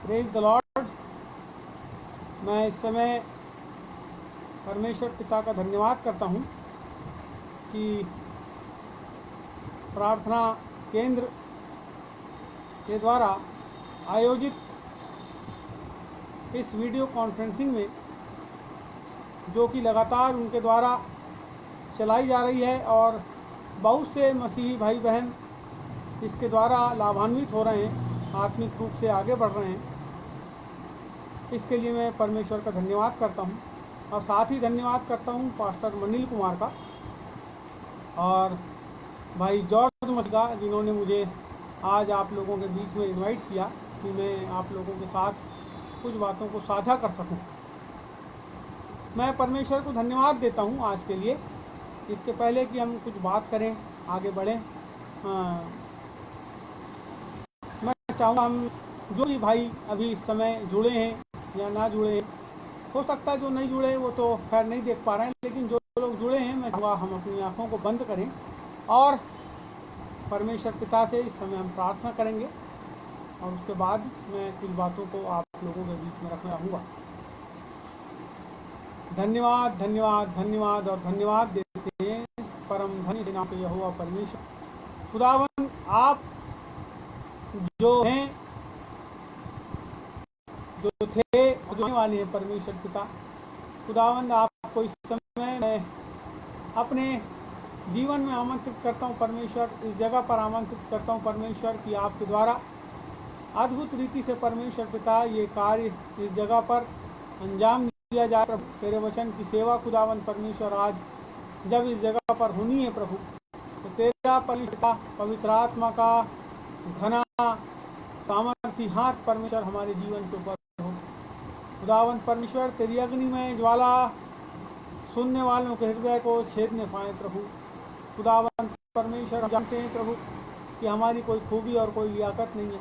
Praise the Lord. मैं इस समय परमेश्वर पिता का धन्यवाद करता हूँ कि प्रार्थना केंद्र के द्वारा आयोजित इस वीडियो कॉन्फ्रेंसिंग में, जो कि लगातार उनके द्वारा चलाई जा रही है और बहुत से मसीही भाई बहन इसके द्वारा लाभान्वित हो रहे हैं, आत्मिक रूप से आगे बढ़ रहे हैं। इसके लिए मैं परमेश्वर का धन्यवाद करता हूं और साथ ही धन्यवाद करता हूं पास्टर मनील कुमार का और भाई जॉर्ज मसीह का, जिन्होंने मुझे आज आप लोगों के बीच में इनवाइट किया कि मैं आप लोगों के साथ कुछ बातों को साझा कर सकूं। मैं परमेश्वर को धन्यवाद देता हूं आज के लिए। इसके पहले कि हम कुछ बात करें, आगे बढ़ें, मैं चाहूँगा हम जो भी भाई अभी इस समय जुड़े हैं या ना जुड़े हैं, हो सकता है जो नहीं जुड़े वो तो खैर नहीं देख पा रहे हैं, लेकिन जो लोग जुड़े हैं मैं चाहूँगा हम अपनी आँखों को बंद करें और परमेश्वर पिता से इस समय हम प्रार्थना करेंगे और उसके बाद मैं कुछ बातों को आप लोगों के बीच में रखना चाहूँगा। धन्यवाद धन्यवाद धन्यवाद और धन्यवाद देते हैं परम धन्य से नाम के यहोवा परमेश्वर खुदावन, आप जो हैं, जो थे, जो होने वाले हैं परमेश्वर पिता खुदावंद, आपको इस समय मैं अपने जीवन में आमंत्रित करता हूँ परमेश्वर, इस जगह पर आमंत्रित करता हूँ परमेश्वर कि आपके द्वारा अद्भुत रीति से परमेश्वर पिता ये कार्य इस जगह पर अंजाम दिया जाए। प्रभु तेरे वचन की सेवा खुदावंद परमेश्वर आज जब इस जगह पर होनी है प्रभु, तो तेरा परमेश्वर पवित्र आत्मा का घना सामर्थी हाथ परमेश्वर हमारे जीवन के ऊपर हो। खुदावंद परमेश्वर तेरी अग्निमय ज्वाला सुनने वालों के हृदय को छेदने पाए प्रभु। खुदावंद परमेश्वर हम जानते हैं प्रभु कि हमारी कोई खूबी और कोई लियाकत नहीं है।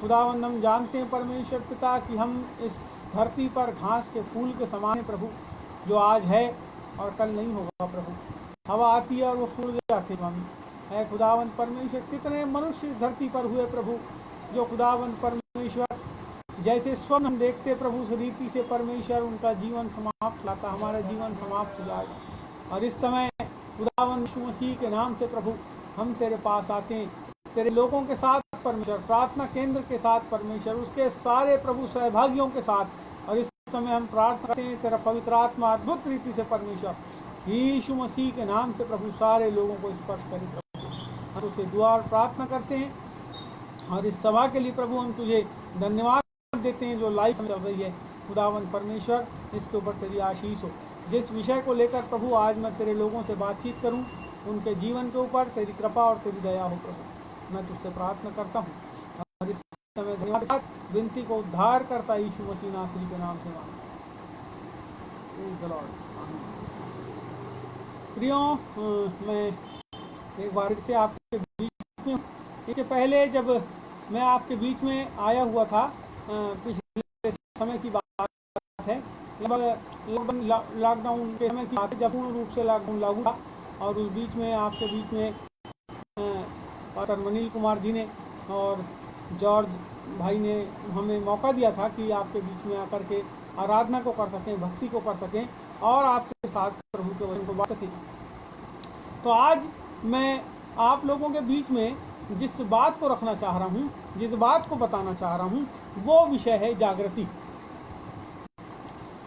खुदावंद हम जानते हैं परमेश्वर पिता कि हम इस धरती पर घास के फूल के समान हैं प्रभु, जो आज है और कल नहीं होगा प्रभु। हवा आती है और वो फूल जाते हैं है खुदावंद परमेश्वर। कितने मनुष्य इस धरती पर हुए प्रभु, जो खुदावंद परमेश्वर जैसे स्वप्न हम देखते प्रभु उस रीति से परमेश्वर उनका जीवन समाप्त होता, हमारा जीवन समाप्त हो जाएगा। और इस समय खुदावंद यीशु मसीह के नाम से प्रभु हम तेरे पास आते हैं, तेरे लोगों के साथ परमेश्वर, प्रार्थना केंद्र के साथ परमेश्वर, उसके सारे प्रभु सहभागियों के साथ। और इस समय हम प्रार्थना करते हैं तेरा पवित्र आत्मा अद्भुत रीति से परमेश्वर यीशु मसीह के नाम से प्रभु सारे लोगों को स्पर्श करे प्रभु। हम उसे दुआ और प्रार्थना करते हैं और इस सभा के लिए प्रभु हम तुझे धन्यवाद देते हैं जो लाइव चल रही है खुदावंद परमेश्वर, इसके ऊपर तेरी आशीष हो। जिस विषय को लेकर प्रभु आज मैं तेरे लोगों से बातचीत करूं, उनके जीवन के ऊपर तेरी कृपा और तेरी दया हो प्रभु, मैं तुझसे प्रार्थना करता हूं और इस समय धन्यवाद के साथ विनती को उद्धार करता यीशु मसीह नासरी के नाम से मांगता। प्रियों, मैं एक बार से आपके बीच में, इसके पहले जब मैं आपके बीच में आया हुआ था, पिछले समय की बात है, लगभग लॉकडाउन के समय की बात है, जब पूर्ण रूप से लॉकडाउन लागू था और उस बीच में आपके बीच में पास्टर मनील कुमार जी ने और जॉर्ज भाई ने हमें मौका दिया था कि आपके बीच में आकर के आराधना को कर सकें, भक्ति को कर सकें और आपके साथ प्रभु के वचन को बांट सकें। तो आज मैं आप लोगों के बीच में जिस बात को रखना चाह रहा हूँ, जिस बात को बताना चाह रहा हूँ, वो विषय है जागृति।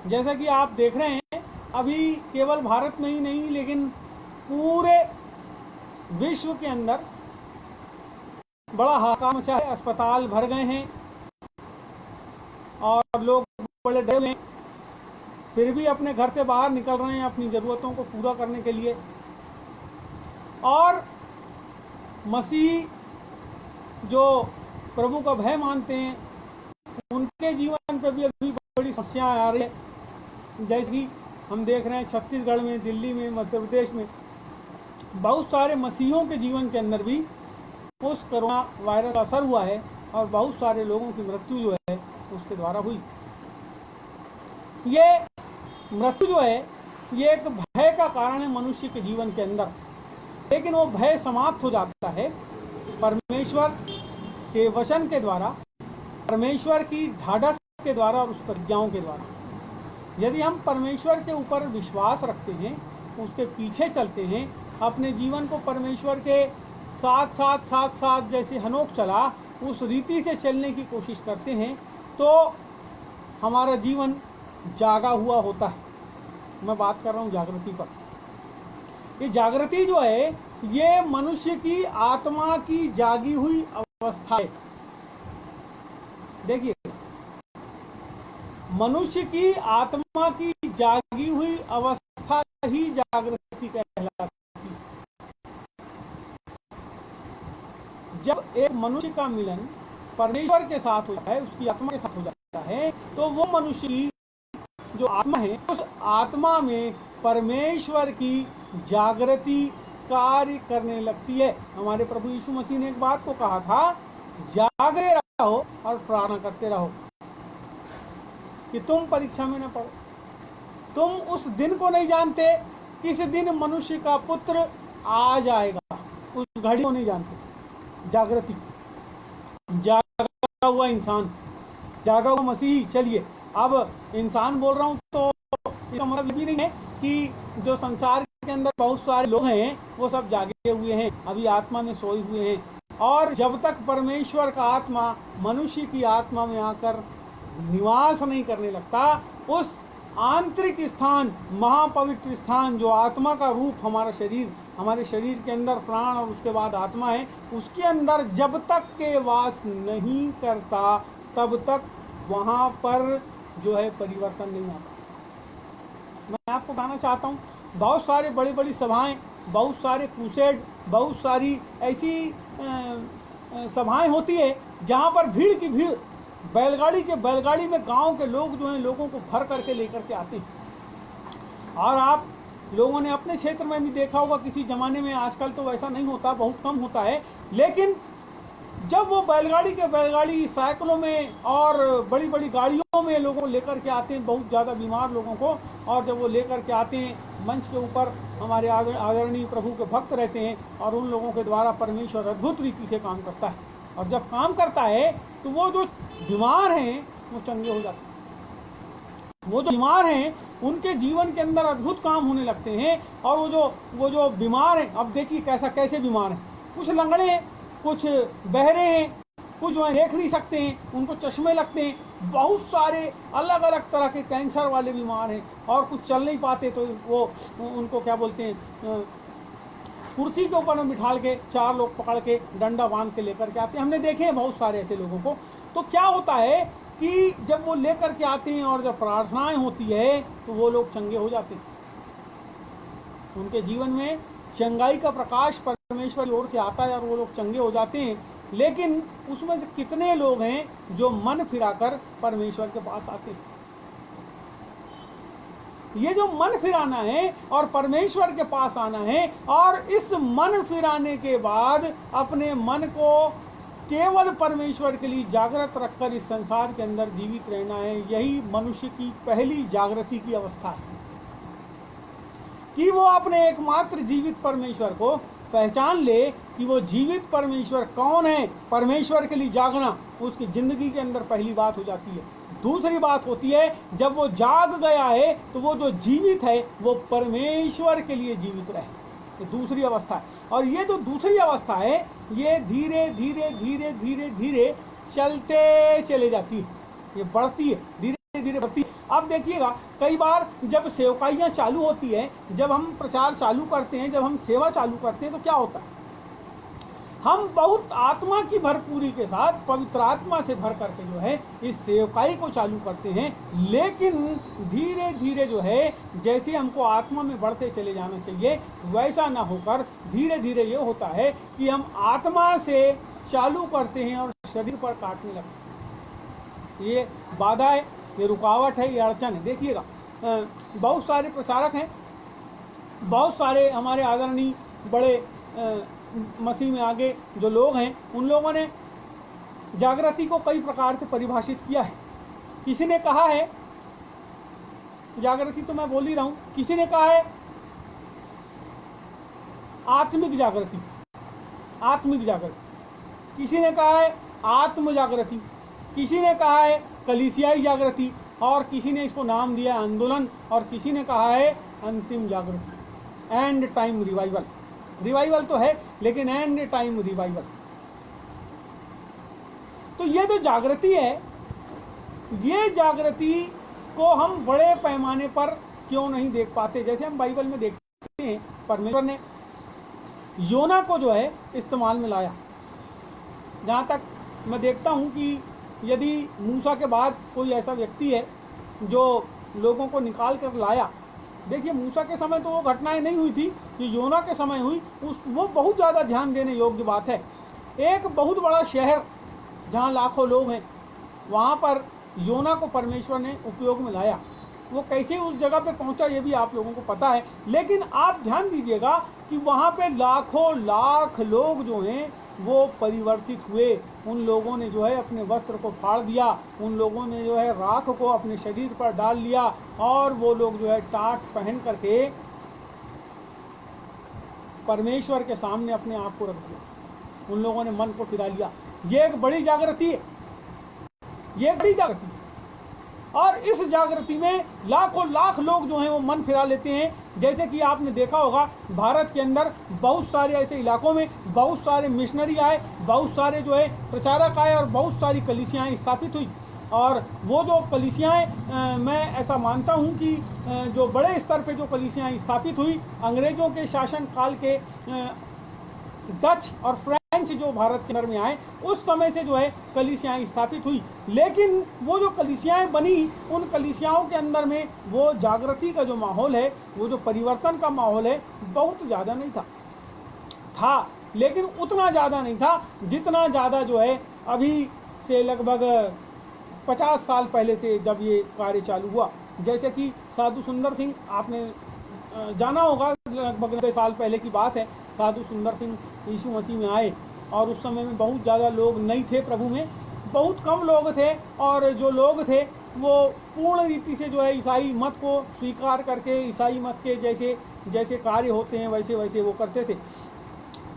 जैसा कि आप देख रहे हैं, अभी केवल भारत में ही नहीं लेकिन पूरे विश्व के अंदर बड़ा हाहाकार मचा है। अस्पताल भर गए हैं और लोग बड़े डरे हुए हैं, फिर भी अपने घर से बाहर निकल रहे हैं अपनी ज़रूरतों को पूरा करने के लिए। और मसीह जो प्रभु का भय मानते हैं, उनके जीवन पर भी अभी बड़ी समस्याएं आ रही है। जैसे कि हम देख रहे हैं छत्तीसगढ़ में, दिल्ली में, मध्य प्रदेश में बहुत सारे मसीहों के जीवन के अंदर भी उस कोरोना वायरस का असर हुआ है और बहुत सारे लोगों की मृत्यु जो है उसके द्वारा हुई। ये मृत्यु जो है ये एक भय का कारण है मनुष्य के जीवन के अंदर, लेकिन वो भय समाप्त हो जाता है परमेश्वर के वचन के द्वारा परमेश्वर की ढाढ़स के द्वारा और उस प्रज्ञाओं के द्वारा। यदि हम परमेश्वर के ऊपर विश्वास रखते हैं, उसके पीछे चलते हैं, अपने जीवन को परमेश्वर के साथ साथ साथ साथ जैसे हनोक चला उस रीति से चलने की कोशिश करते हैं, तो हमारा जीवन जागा हुआ होता है। मैं बात कर रहा हूँ जागृति पर। ये जागृति जो है, ये मनुष्य की आत्मा की जागी हुई अवस्था है। देखिए, मनुष्य की आत्मा की जागी हुई अवस्था ही जागृति कहलाती है। जब एक मनुष्य का मिलन परमेश्वर के साथ होता है, उसकी आत्मा के साथ हो जाता है, तो वो मनुष्य की जो आत्मा है, उस आत्मा में परमेश्वर की जागृति कार्य करने लगती है। हमारे प्रभु यीशु मसीह ने एक बात को कहा था, जागे रहो और प्रार्थना करते रहो कि तुम परीक्षा में न पड़ो। तुम उस दिन को नहीं जानते, किस दिन मनुष्य का पुत्र आ जाएगा, उस घड़ी को नहीं जानते। जागृति, जागा हुआ इंसान, जागा हुआ मसीही। चलिए, अब इंसान बोल रहा हूं तो इसका मतलब ये नहीं है कि जो संसार के अंदर बहुत सारे लोग हैं वो सब जागे हुए हैं, अभी आत्मा में सोए हुए हैं। और जब तक परमेश्वर का आत्मा मनुष्य की आत्मा में आकर निवास नहीं करने लगता, उस आंतरिक स्थान, महापवित्र स्थान, जो आत्मा का रूप हमारा शरीर, हमारे शरीर के अंदर प्राण और उसके बाद आत्मा है, उसके अंदर जब तक के वास नहीं करता, तब तक वहाँ पर जो है परिवर्तन नहीं आता। मैं आपको बताना चाहता हूँ, बहुत सारे बड़ी बड़ी सभाएं, बहुत सारे क्रूसेड, बहुत सारी ऐसी सभाएं होती है जहाँ पर भीड़ की भीड़, बैलगाड़ी में गांव के लोग जो हैं, लोगों को भर करके लेकर के आते हैं। और आप लोगों ने अपने क्षेत्र में भी देखा होगा, किसी ज़माने में, आजकल तो वैसा नहीं होता, बहुत कम होता है, लेकिन जब वो बैलगाड़ी साइकिलों में और बड़ी बड़ी गाड़ियों में लोगों को लेकर के आते हैं, बहुत ज़्यादा बीमार लोगों को, और जब वो लेकर के आते हैं, मंच के ऊपर हमारे आदरणीय प्रभु के भक्त रहते हैं और उन लोगों के द्वारा परमेश्वर अद्भुत रीति से काम करता है। और जब काम करता है तो वो जो बीमार हैं वो चंगे हो जाते हैं। वो जो बीमार हैं उनके जीवन के अंदर अद्भुत काम होने लगते हैं। और वो जो बीमार हैं, अब देखिए कैसे बीमार हैं, कुछ लंगड़े हैं, कुछ बहरे हैं, कुछ जो है देख नहीं सकते हैं, उनको चश्मे लगते हैं, बहुत सारे अलग अलग तरह के कैंसर वाले बीमार हैं, और कुछ चल नहीं पाते तो वो उनको क्या बोलते हैं, कुर्सी के ऊपर में बिठा के 4 लोग पकड़ के डंडा बांध के लेकर के आते हैं। हमने देखे हैं बहुत सारे ऐसे लोगों को। तो क्या होता है कि जब वो लेकर के आते हैं और जब प्रार्थनाएं होती है तो वो लोग चंगे हो जाते हैं। उनके जीवन में चंगाई का प्रकाश परमेश्वर की ओर से आता है और वो लोग चंगे हो जाते हैं। लेकिन उसमें कितने लोग हैं जो मन फिराकर परमेश्वर के पास आते हैं? ये जो मन फिराना है और परमेश्वर के पास आना है, और इस मन फिराने के बाद अपने मन को केवल परमेश्वर के लिए जागृत रखकर इस संसार के अंदर जीवित रहना है, यही मनुष्य की पहली जागृति की अवस्था है कि वो अपने एकमात्र जीवित परमेश्वर को पहचान ले कि वो जीवित परमेश्वर कौन है। परमेश्वर के लिए जागना उसकी जिंदगी के अंदर पहली बात हो जाती है। दूसरी बात होती है, जब वो जाग गया है तो वो जो जीवित है वो परमेश्वर के लिए जीवित रहे, ये दूसरी अवस्था है। और ये जो दूसरी अवस्था है ये धीरे धीरे धीरे धीरे धीरे चलते चले जाती है, ये बढ़ती है, धीरे धीरे बढ़ती है। अब देखिएगा, कई बार जब सेवकाइयाँ चालू होती है, जब हम प्रचार चालू करते हैं, जब हम सेवा चालू करते हैं, तो क्या होता है, हम बहुत आत्मा की भरपूरी के साथ पवित्र आत्मा से भर करके जो है इस सेवकाई को चालू करते हैं। लेकिन धीरे धीरे जो है, जैसे हमको आत्मा में बढ़ते चले जाना चाहिए, वैसा ना होकर धीरे धीरे ये होता है कि हम आत्मा से चालू करते हैं और शरीर पर काटने लगते हैं। ये बाधा है, ये रुकावट है, ये अड़चन है। देखिएगा, बहुत सारे प्रचारक हैं, बहुत सारे हमारे आदरणीय बड़े मसीह में आगे जो लोग हैं, उन लोगों ने जागृति को कई प्रकार से परिभाषित किया है। किसी ने कहा है जागृति, तो मैं बोल ही रहा हूं, किसी ने कहा है आत्मिक जागृति, आत्मिक जागृति, किसी ने कहा है आत्म जागृति, किसी ने कहा है कलीसियाई जागृति, और किसी ने इसको नाम दिया आंदोलन, और किसी ने कहा है अंतिम जागृति, एंड टाइम रिवाइवल। रिवाइवल तो है लेकिन एंड टाइम रिवाइवल। तो ये जो जागृति है, ये जागृति को हम बड़े पैमाने पर क्यों नहीं देख पाते? जैसे हम बाइबल में देखते हैं परमेश्वर ने योना को जो है इस्तेमाल में लाया। जहाँ तक मैं देखता हूँ कि यदि मूसा के बाद कोई ऐसा व्यक्ति है जो लोगों को निकाल कर लाया, देखिए मूसा के समय तो वो घटनाएं नहीं हुई थी, ये योना के समय हुई, वो बहुत ज़्यादा ध्यान देने योग्य बात है। एक बहुत बड़ा शहर जहाँ लाखों लोग हैं, वहाँ पर योना को परमेश्वर ने उपयोग में लाया। वो कैसे उस जगह पे पहुंचा ये भी आप लोगों को पता है, लेकिन आप ध्यान दीजिएगा कि वहाँ पे लाखों लाख लोग जो हैं वो परिवर्तित हुए। उन लोगों ने जो है अपने वस्त्र को फाड़ दिया, उन लोगों ने जो है राख को अपने शरीर पर डाल लिया, और वो लोग जो है टाट पहन करके परमेश्वर के सामने अपने आप को रख दिया। उन लोगों ने मन को फिरा लिया। ये एक बड़ी जागृति है, ये बड़ी जागृति है। और इस जागृति में लाखों लाख लोग जो हैं वो मन फिरा लेते हैं। जैसे कि आपने देखा होगा भारत के अंदर बहुत सारे ऐसे इलाकों में बहुत सारे मिशनरी आए, बहुत सारे जो है प्रचारक आए, और बहुत सारी कलीसियाएं स्थापित हुई। और वो जो कलीसियाएं, मैं ऐसा मानता हूं कि जो बड़े स्तर पे जो कलीसियाएं स्थापित हुई, अंग्रेज़ों के शासन काल के डच और फ्रेंच जो भारत के अंदर में आए, उस समय से जो है कलीसियाएं स्थापित हुई। लेकिन वो जो कलीसियाएं बनी, उन कलीसियाओं के अंदर में वो जागृति का जो माहौल है, वो जो परिवर्तन का माहौल है, बहुत ज़्यादा नहीं था, लेकिन उतना ज़्यादा नहीं था जितना ज़्यादा जो है अभी से लगभग 50 साल पहले से जब ये कार्य चालू हुआ। जैसे कि साधु सुंदर सिंह, आपने जाना होगा, लगभग 90 साल पहले की बात है। साधु सुंदर सिंह यीशु मसीह में आए, और उस समय में बहुत ज़्यादा लोग नहीं थे प्रभु में, बहुत कम लोग थे, और जो लोग थे वो पूर्ण रीति से जो है ईसाई मत को स्वीकार करके ईसाई मत के जैसे जैसे कार्य होते हैं वैसे वैसे वो करते थे।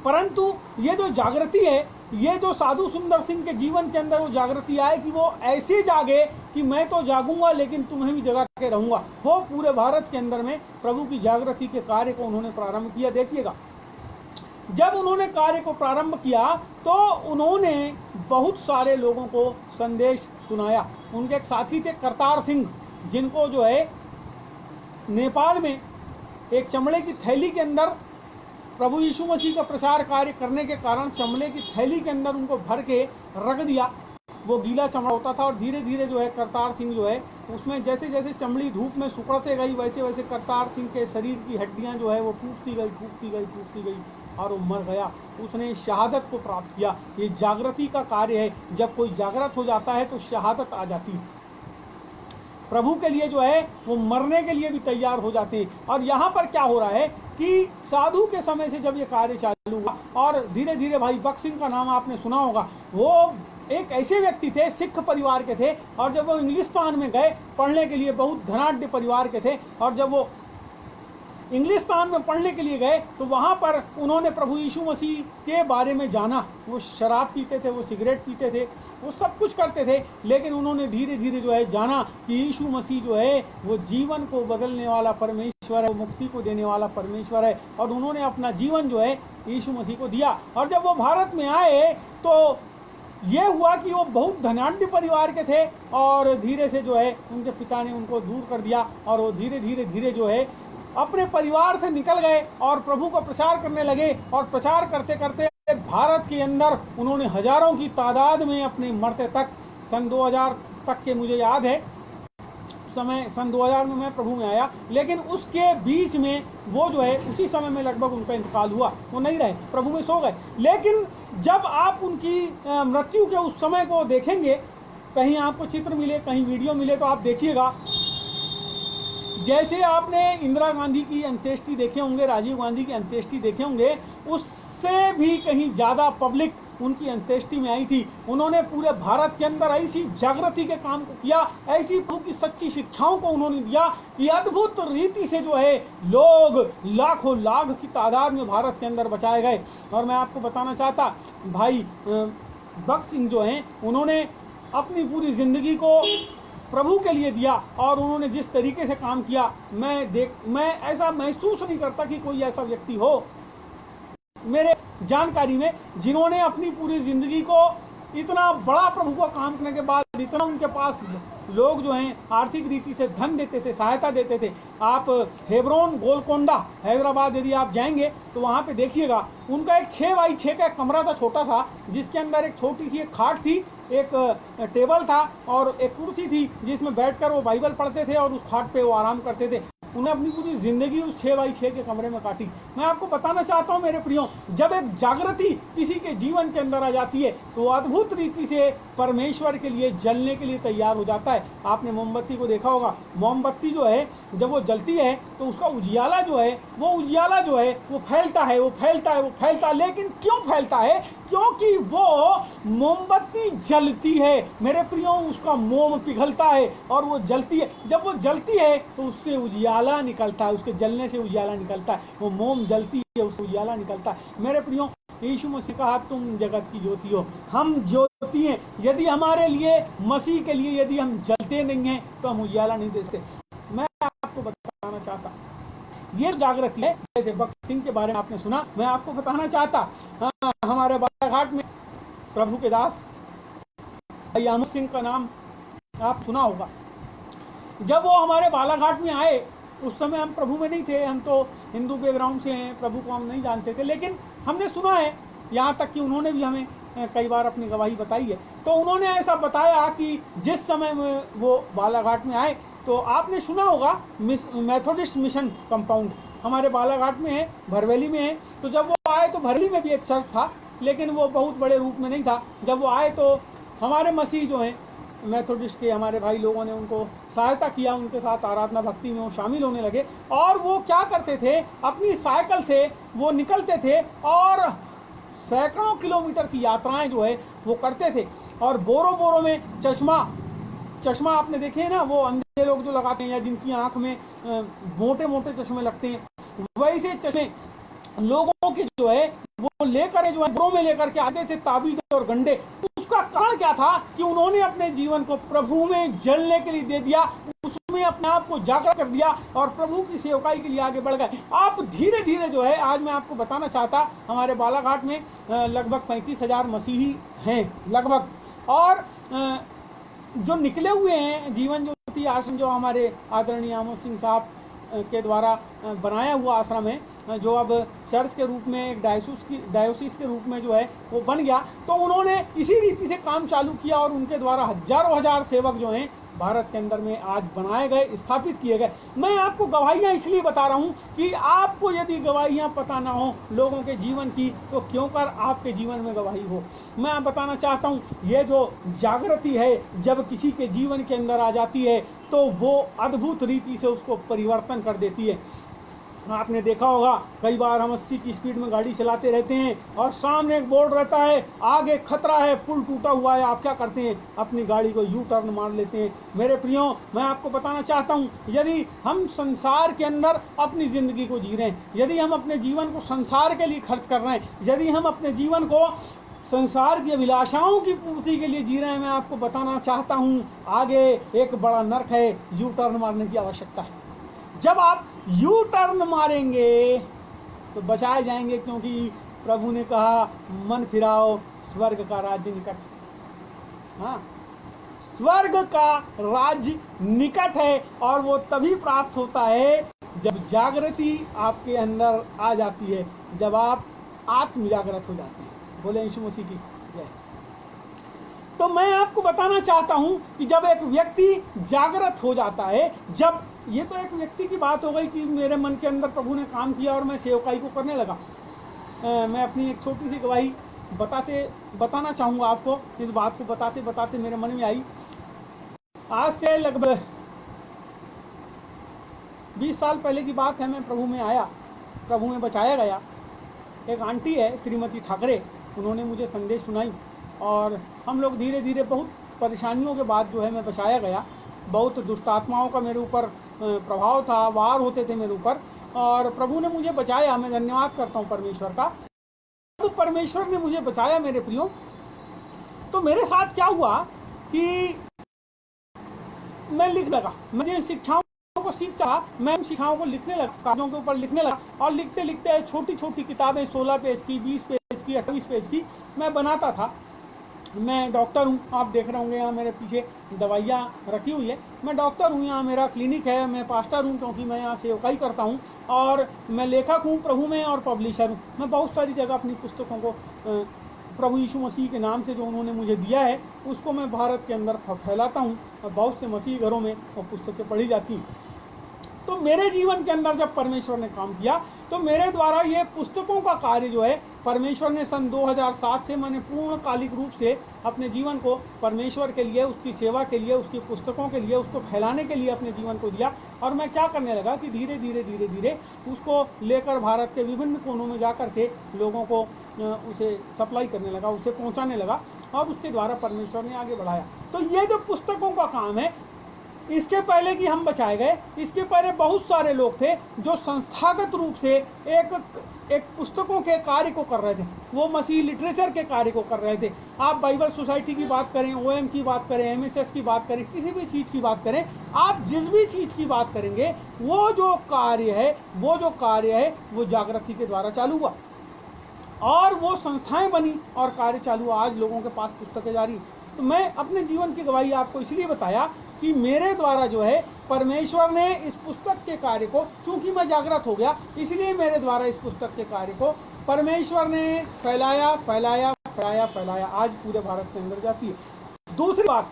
परंतु ये जो जागृति है, ये जो साधु सुंदर सिंह के जीवन के अंदर वो जागृति आए कि वो ऐसे जागे कि मैं तो जागूंगा लेकिन तुम्हें भी जगा के रहूंगा। वो पूरे भारत के अंदर में प्रभु की जागृति के कार्य को उन्होंने प्रारंभ किया। देखिएगा, जब उन्होंने कार्य को प्रारंभ किया तो उन्होंने बहुत सारे लोगों को संदेश सुनाया। उनके एक साथी थे करतार सिंह, जिनको जो है नेपाल में एक चमड़े की थैली के अंदर प्रभु यीशु मसीह का प्रचार कार्य करने के कारण चमड़े की थैली के अंदर उनको भर के रख दिया। वो गीला चमड़ा होता था, और धीरे धीरे जो है करतार सिंह जो है उसमें जैसे जैसे चमड़ी धूप में सुखड़ते गई, वैसे वैसे करतार सिंह के शरीर की हड्डियां जो है वो टूटती गई और वो मर गया। उसने शहादत को प्राप्त किया। ये जागृति का कार्य है। जब कोई जागृत हो जाता है तो शहादत आ जाती है। प्रभु के लिए जो है वो मरने के लिए भी तैयार हो जाते हैं। और यहाँ पर क्या हो रहा है कि साधु के समय से जब ये कार्य चालू हुआ, और धीरे धीरे भाई बख्श सिंह का नाम आपने सुना होगा, वो एक ऐसे व्यक्ति थे, सिख परिवार के थे, और जब वो इंग्लिस्तान में गए पढ़ने के लिए, बहुत धनाढ्य परिवार के थे, और जब वो इंग्लिस्तान में पढ़ने के लिए गए तो वहाँ पर उन्होंने प्रभु यीशु मसीह के बारे में जाना। वो शराब पीते थे, वो सिगरेट पीते थे, वो सब कुछ करते थे, लेकिन उन्होंने धीरे धीरे जो है जाना कि यीशु मसीह जो है वो जीवन को बदलने वाला परमेश्वर है, वो मुक्ति को देने वाला परमेश्वर है, और उन्होंने अपना जीवन जो है यीशु मसीह को दिया। और जब वो भारत में आए तो ये हुआ कि वो बहुत धनाढ्य परिवार के थे, और धीरे से जो है उनके पिता ने उनको दूर कर दिया, और वो धीरे धीरे जो है अपने परिवार से निकल गए और प्रभु का प्रचार करने लगे। और प्रचार करते करते भारत के अंदर उन्होंने हजारों की तादाद में अपने मरते तक, सन 2000 तक के मुझे याद है, समय सन 2000 में मैं प्रभु में आया, लेकिन उसके बीच में वो जो है उसी समय में लगभग उनका इंतकाल हुआ। वो नहीं रहे, प्रभु में सो गए। लेकिन जब आप उनकी मृत्यु के उस समय को देखेंगे, कहीं आपको चित्र मिले, कहीं वीडियो मिले, तो आप देखिएगा, जैसे आपने इंदिरा गांधी की अंत्येष्टि देखे होंगे, राजीव गांधी की अंत्येष्टि देखे होंगे, उससे भी कहीं ज़्यादा पब्लिक उनकी अंत्येष्टि में आई थी। उन्होंने पूरे भारत के अंदर ऐसी जागृति के काम को किया, ऐसी प्रभु की सच्ची शिक्षाओं को उन्होंने दिया कि अद्भुत रीति से जो है लोग लाखों लाख की तादाद में भारत के अंदर बचाए गए। और मैं आपको बताना चाहता, भाई बख्श सिंह जो हैं, उन्होंने अपनी पूरी ज़िंदगी को प्रभु के लिए दिया और उन्होंने जिस तरीके से काम किया, मैं ऐसा महसूस नहीं करता कि कोई ऐसा व्यक्ति हो मेरे जानकारी में जिन्होंने अपनी पूरी ज़िंदगी को इतना बड़ा प्रभु का काम करने के बाद, इतना उनके पास लोग जो हैं आर्थिक रीति से धन देते थे, सहायता देते थे। आप हेब्रोन, गोलकोंडा, हैदराबाद यदि आप जाएंगे तो वहाँ पे देखिएगा, उनका एक 6x6 का कमरा था, छोटा सा, जिसके अंदर एक छोटी सी एक खाट थी, एक टेबल था और एक कुर्सी थी जिसमें बैठकर वो बाइबल पढ़ते थे और उस खाट पे वो आराम करते थे। उन्हें अपनी पूरी ज़िंदगी उस 6x6 के कमरे में काटी। मैं आपको बताना चाहता हूँ मेरे प्रियो, जब एक जागृति किसी के जीवन के अंदर आ जाती है तो अद्भुत रीति से परमेश्वर के लिए जलने के लिए तैयार हो जाता है। आपने मोमबत्ती को देखा होगा, मोमबत्ती जो है जब वो जलती है तो उसका उजियाला जो है वो फैलता है, लेकिन क्यों फैलता है? क्योंकि वो मोमबत्ती जलती है मेरे प्रियो, उसका मोम पिघलता है और वो जलती है। जब वो जलती है तो उससे उजियाला निकलता है, उसके जलने से उजियाला निकलता है, वो मोम जलती है, उससे उजियाला निकलता है। मेरे प्रियो, यीशु मसीह कहा तुम जगत की ज्योति हो, हम ज्योति हैं। यदि हमारे लिए, मसीह के लिए यदि हम जलते नहीं हैं तो हम उजियाला नहीं दे सकते। मैं आपको बताना चाहता, ये जागृति है, जैसे भक्त सिंह के बारे में आपने सुना, मैं आपको बताना चाहता, हमारे बालाघाट में प्रभु के दास भाई अमर सिंह का नाम आप सुना होगा। जब वो हमारे बालाघाट में आए उस समय हम प्रभु में नहीं थे, हम तो हिंदू बैकग्राउंड से हैं, प्रभु को हम नहीं जानते थे, लेकिन हमने सुना है, यहाँ तक कि उन्होंने भी हमें कई बार अपनी गवाही बताई है। तो उन्होंने ऐसा बताया कि जिस समय में वो बालाघाट में आए तो आपने सुना होगा मेथोडिस्ट मिशन कंपाउंड हमारे बालाघाट में है, भरवेली में है। तो जब वो आए तो भरवेली में भी एक चर्च था, लेकिन वो बहुत बड़े रूप में नहीं था। जब वो आए तो हमारे मसीह जो हैं मेथोडिस्ट के हमारे भाई लोगों ने उनको सहायता किया, उनके साथ आराधना भक्ति में वो शामिल होने लगे। और वो क्या करते थे, अपनी साइकिल से वो निकलते थे और सैकड़ों किलोमीटर की यात्राएं जो है वो करते थे। और बोरो में चश्मा आपने देखे हैं ना, वो अंधे लोग जो लगाते हैं या जिनकी आंख में मोटे मोटे चश्मे लगते हैं, वैसे चश्मे लोगों के जो है वो लेकर जो है बोरो में लेकर के आते थे, ताबीज और गंडे। उसका कारण क्या था कि उन्होंने अपने जीवन को प्रभु में जलने के लिए दे दिया, उसमें अपने आप को जागृत कर दिया और प्रभु की सेवकाई के लिए आगे बढ़ गए। आप धीरे धीरे जो है, आज मैं आपको बताना चाहता, हमारे बालाघाट में लगभग 35,000 मसीही हैं लगभग, और जो निकले हुए हैं जीवन ज्योति आश्रम, जो हमारे आदरणीय अमर सिंह साहब के द्वारा बनाया हुआ आश्रम है, जो अब चर्च के रूप में एक डायोसिस के रूप में जो है वो बन गया। तो उन्होंने इसी रीति से काम चालू किया और उनके द्वारा हजारों हजार सेवक जो हैं भारत के अंदर में आज बनाए गए, स्थापित किए गए। मैं आपको गवाहियाँ इसलिए बता रहा हूँ कि आपको यदि गवाहियाँ पता ना हो लोगों के जीवन की, तो क्यों कर आपके जीवन में गवाही हो। मैं बताना चाहता हूँ, ये जो जागृति है जब किसी के जीवन के अंदर आ जाती है तो वो अद्भुत रीति से उसको परिवर्तन कर देती है। आपने देखा होगा, कई बार हम 80 की स्पीड में गाड़ी चलाते रहते हैं और सामने एक बोर्ड रहता है, आगे खतरा है, पुल टूटा हुआ है, आप क्या करते हैं? अपनी गाड़ी को यू टर्न मार लेते हैं। मेरे प्रियो, मैं आपको बताना चाहता हूं, यदि हम संसार के अंदर अपनी ज़िंदगी को जी रहे हैं, यदि हम अपने जीवन को संसार के लिए खर्च कर रहे हैं, यदि हम अपने जीवन को संसार की अभिलाषाओं की पूर्ति के लिए जी रहे हैं, मैं आपको बताना चाहता हूं, आगे एक बड़ा नर्क है, यू टर्न मारने की आवश्यकता है। जब आप यू टर्न मारेंगे तो बचाए जाएंगे, क्योंकि प्रभु ने कहा मन फिराओ, स्वर्ग का राज्य निकट। हाँ, स्वर्ग का राज्य निकट है और वो तभी प्राप्त होता है जब जागृति आपके अंदर आ जाती है, जब आप आत्म जागृत हो जाते हैं। बोले यीशु मसीह की जय। तो मैं आपको बताना चाहता हूं कि जब एक व्यक्ति जागृत हो जाता है, जब ये तो एक व्यक्ति की बात हो गई कि मेरे मन के अंदर प्रभु ने काम किया और मैं सेवकाई को करने लगा। मैं अपनी एक छोटी सी गवाही बताना चाहूँगा आपको। इस बात को बताते बताते मेरे मन में आई, आज से लगभग 20 साल पहले की बात है। मैं प्रभु में आया, प्रभु में बचाया गया। एक आंटी है श्रीमती ठाकरे, उन्होंने मुझे संदेश सुनाई और हम लोग धीरे धीरे बहुत परेशानियों के बाद जो है मैं बचाया गया। बहुत दुष्ट आत्माओं का मेरे ऊपर प्रभाव था, वार होते थे मेरे ऊपर, और प्रभु ने मुझे बचाया। मैं धन्यवाद करता हूँ परमेश्वर का। जब परमेश्वर ने मुझे बचाया मेरे प्रियो, तो मेरे साथ क्या हुआ कि मैं लिख लगा, मैं जिन शिक्षाओं को सीख चाहा मैं उन शिक्षाओं को लिखने लगा, कागजों के ऊपर लिखने लगा, और लिखते लिखते छोटी छोटी किताबें 16 पेज की, 20 पेज की, 28 पेज की मैं बनाता था। मैं डॉक्टर हूँ, आप देख रहे होंगे यहाँ मेरे पीछे दवाइयाँ रखी हुई है। मैं डॉक्टर हूँ, यहाँ मेरा क्लिनिक है, मैं पास्टर हूँ क्योंकि मैं यहाँ सेवकाई करता हूँ, और मैं लेखक हूँ प्रभु में और पब्लिशर हूँ। मैं बहुत सारी जगह अपनी पुस्तकों को प्रभु यीशु मसीह के नाम से जो उन्होंने मुझे दिया है उसको मैं भारत के अंदर फैलाता हूँ, और बहुत से मसीह घरों में वो पुस्तकें पढ़ी जाती हैं। तो मेरे जीवन के अंदर जब परमेश्वर ने काम किया तो मेरे द्वारा ये पुस्तकों का कार्य जो है परमेश्वर ने सन 2007 से मैंने पूर्णकालिक रूप से अपने जीवन को परमेश्वर के लिए, उसकी सेवा के लिए, उसकी पुस्तकों के लिए, उसको फैलाने के लिए अपने जीवन को दिया। और मैं क्या करने लगा कि धीरे धीरे धीरे धीरे उसको लेकर भारत के विभिन्न कोनों में जा कर के लोगों को उसे सप्लाई करने लगा, उसे पहुँचाने लगा, और उसके द्वारा परमेश्वर ने आगे बढ़ाया। तो ये जो पुस्तकों का काम है, इसके पहले कि हम बचाए गए, इसके पहले बहुत सारे लोग थे जो संस्थागत रूप से एक पुस्तकों के कार्य को कर रहे थे, वो मसीह लिटरेचर के कार्य को कर रहे थे। आप बाइबल सोसाइटी की बात करें, ओएम की बात करें, एमएसएस की बात करें, किसी भी चीज़ की बात करें, आप जिस भी चीज़ की बात करेंगे वो जो कार्य है वो जागृति के द्वारा चालू हुआ, और वो संस्थाएं बनी और कार्य चालू हुआ। आज लोगों के पास पुस्तकें जारी। तो मैं अपने जीवन की गवाही आपको इसलिए बताया कि मेरे द्वारा जो है परमेश्वर ने इस पुस्तक के कार्य को, चूंकि मैं जागृत हो गया इसलिए मेरे द्वारा इस पुस्तक के कार्य को परमेश्वर ने फैलाया फैलाया फैलाया फैलाया, आज पूरे भारत के अंदर जाती है। दूसरी बात,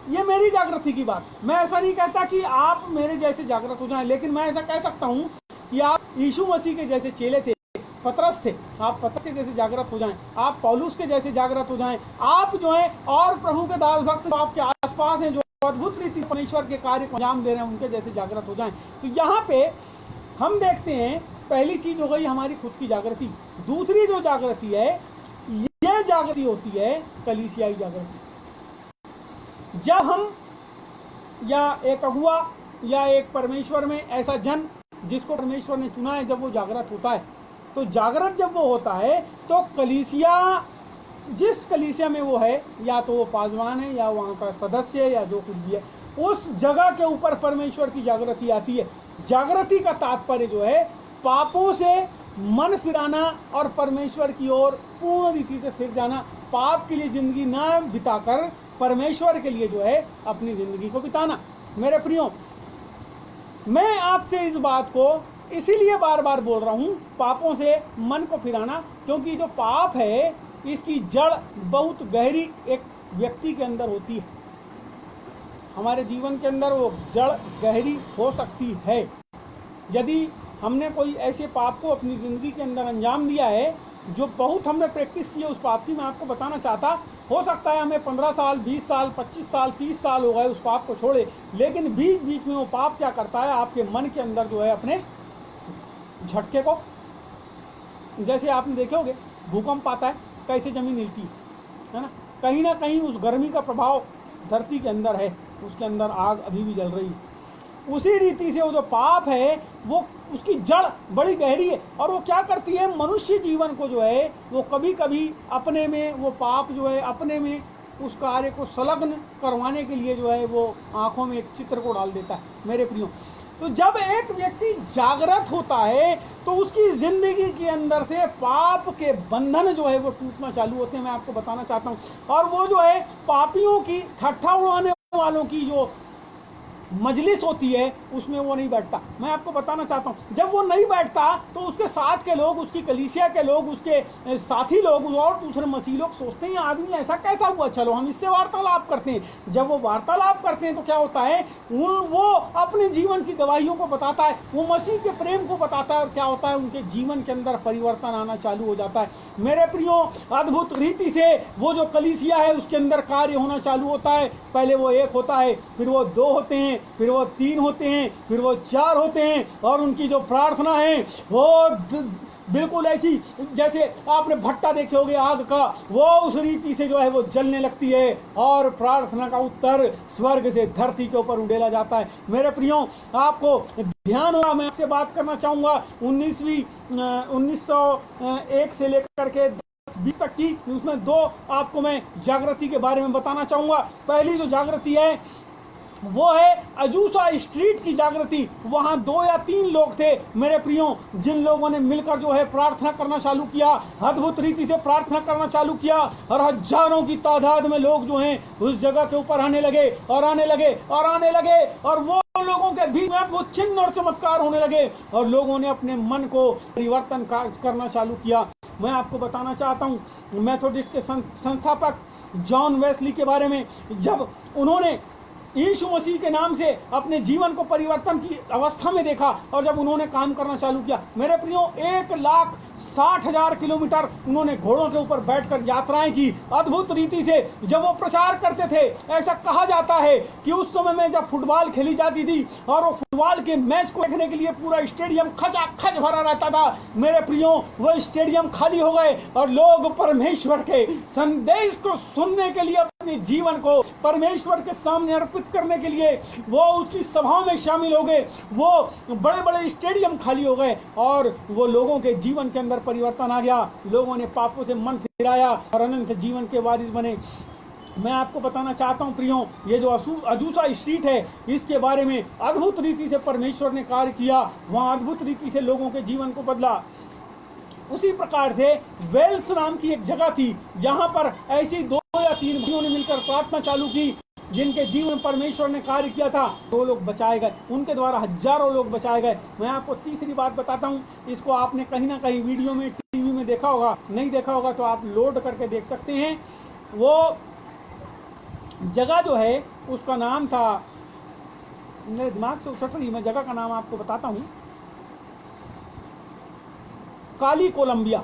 ये मेरी जागृति की बात, मैं ऐसा नहीं कहता कि आप मेरे जैसे जागृत हो जाएं, लेकिन मैं ऐसा कह सकता हूँ कि आप यीशु मसीह के जैसे चेले थे, पतरस थे, आप पतरस के जैसे जागृत हो जाएं, आप पौलुस के जैसे जागृत हो जाएं, आप जो हैं और प्रभु के दास भक्त आपके आसपास हैं जो अद्भुत रीति परमेश्वर के कार्य को अंजाम दे रहे हैं, उनके जैसे जागृत हो जाएं। तो यहाँ पे हम देखते हैं, पहली चीज हो गई हमारी खुद की जागृति। दूसरी जो जागृति है, यह जागृति होती है कलीसियाई जागृति। जब हम या एक अगुआ या एक परमेश्वर में ऐसा जन जिसको परमेश्वर ने चुना है, जब वो जागृत होता है, तो जागृत जब वो होता है तो कलीसिया, जिस कलीसिया में वो है, या तो वो पासवान है या वहाँ का सदस्य है या जो कुछ भी है, उस जगह के ऊपर परमेश्वर की जागृति आती है। जागृति का तात्पर्य जो है पापों से मन फिराना और परमेश्वर की ओर पूर्ण रीति से फिर जाना, पाप के लिए जिंदगी न बिताकर परमेश्वर के लिए जो है अपनी जिंदगी को बिताना। मेरे प्रियो, मैं आपसे इस बात को इसीलिए बार बार बोल रहा हूँ, पापों से मन को फिराना, क्योंकि जो पाप है इसकी जड़ बहुत गहरी एक व्यक्ति के अंदर होती है। हमारे जीवन के अंदर वो जड़ गहरी हो सकती है। यदि हमने कोई ऐसे पाप को अपनी ज़िंदगी के अंदर अंजाम दिया है जो बहुत हमने प्रैक्टिस की है उस पाप की, मैं आपको बताना चाहता, हो सकता है हमें 15 साल, 20 साल, 25 साल, 30 साल हो गए उस पाप को छोड़े, लेकिन बीच बीच में वो पाप क्या करता है, आपके मन के अंदर जो है अपने झटके को, जैसे आपने देखे होंगे भूकंप आता है कैसे ज़मीन हिलती है ना कहीं उस गर्मी का प्रभाव धरती के अंदर है, उसके अंदर आग अभी भी जल रही है। उसी रीति से वो जो पाप है वो उसकी जड़ बड़ी गहरी है, और वो क्या करती है, मनुष्य जीवन को जो है वो कभी कभी अपने में, वो पाप जो है अपने में उस कार्य को संलग्न करवाने के लिए जो है वो आंखों में एक चित्र को डाल देता है। मेरे प्रियो, तो जब एक व्यक्ति जागृत होता है तो उसकी जिंदगी के अंदर से पाप के बंधन जो है वो टूटना चालू होते हैं। मैं आपको बताना चाहता हूँ, और वो जो है पापियों की, ठट्ठा उड़ाने वालों की जो मजलिस होती है उसमें वो नहीं बैठता। मैं आपको बताना चाहता हूँ, जब वो नहीं बैठता तो उसके साथ के लोग, उसकी कलीसिया के लोग, उसके साथी लोग और दूसरे मसीह लोग सोचते हैं आदमी ऐसा कैसा हुआ, चलो हम इससे वार्तालाप करते हैं। जब वो वार्तालाप करते हैं तो क्या होता है, वो अपने जीवन की गवाहियों को बताता है, वो मसीह के प्रेम को बताता है, और क्या होता है, उनके जीवन के अंदर परिवर्तन आना चालू हो जाता है। मेरे प्रियो, अद्भुत रीति से वो जो कलीसिया है उसके अंदर कार्य होना चालू होता है। पहले वो एक होता है, फिर वो दो होते हैं, फिर वो 3 होते हैं, फिर वो 4 होते हैं, और उनकी जो प्रार्थना है वो बिल्कुल ऐसी जैसे आपने भट्टा देखे होगे आग का, वो उस रीति से जो है वो जलने लगती है, और प्रार्थना का उत्तर स्वर्ग से धरती के ऊपर उड़ेला जाता है। मेरे प्रियो, आपको ध्यान होगा, मैं आपसे बात करना चाहूँगा 1901 से लेकर के 20 तक की, उसमें 2 आपको मैं जागृति के बारे में बताना चाहूँगा। पहली जो जागृति है वो है अजूसा स्ट्रीट की जागृति। वहां 2 या 3 लोग थे मेरे प्रियो, जिन लोगों ने मिलकर जो है प्रार्थना करना चालू किया, अद्भुत रीति से प्रार्थना करना चालू किया, और हजारों की तादाद में लोग जो हैं उस जगह के ऊपर आने लगे और आने लगे और आने लगे, और वो लोगों के बीच में वो चिन्ह और चमत्कार होने लगे, और लोगों ने अपने मन को परिवर्तन करना चालू किया। मैं आपको बताना चाहता हूँ मेथोडिस्ट के संस्थापक जॉन वेस्ली के बारे में, जब उन्होंने यीशु मसीह के नाम से अपने जीवन को परिवर्तन की अवस्था में देखा, और जब उन्होंने काम करना चालू किया, मेरे प्रियो 1,60,000 किलोमीटर उन्होंने घोड़ों के ऊपर बैठकर यात्राएं की। अद्भुत रीति से जब वो प्रचार करते थे, ऐसा कहा जाता है कि उस समय में जब फुटबॉल खेली जाती थी और वो फुटबॉल के मैच को देखने के लिए पूरा स्टेडियम खचाखच भरा रहता था, मेरे प्रियो वो स्टेडियम खाली हो गए और लोग परमेश्वर के संदेश को सुनने के लिए, अपने जीवन को परमेश्वर के सामने अर्पित करने के लिए वो उसकी सभाओं में शामिल हो गए। वो बड़े बड़े स्टेडियम खाली हो गए और वो लोगों के जीवन के अंदर परिवर्तन आ गया। लोगों ने पापों से मन फिराया और अनंत जीवन के वारिस बने। मैं आपको बताना चाहता हूं प्रियो, ये जो अजूसा स्ट्रीट है, इसके बारे में अद्भुत रीति से परमेश्वर ने कार्य किया। वहां अद्भुत रीति से लोगों के जीवन को बदला। उसी प्रकार से वेल्स नाम की एक जगह थी, जहां पर ऐसी 2 या 3 भाइयों ने मिलकर प्रार्थना चालू की, जिनके जीवन परमेश्वर ने कार्य किया था। 2 लोग बचाए गए, उनके द्वारा हजारों लोग बचाए गए। मैं आपको तीसरी बात बताता हूं, इसको आपने कहीं ना कहीं वीडियो में, टीवी में देखा होगा, नहीं देखा होगा तो आप लोड करके देख सकते हैं। वो जगह जो है उसका नाम था, मेरे दिमाग से उछट रही, मैं जगह का नाम आपको बताता हूं, काली कोलंबिया।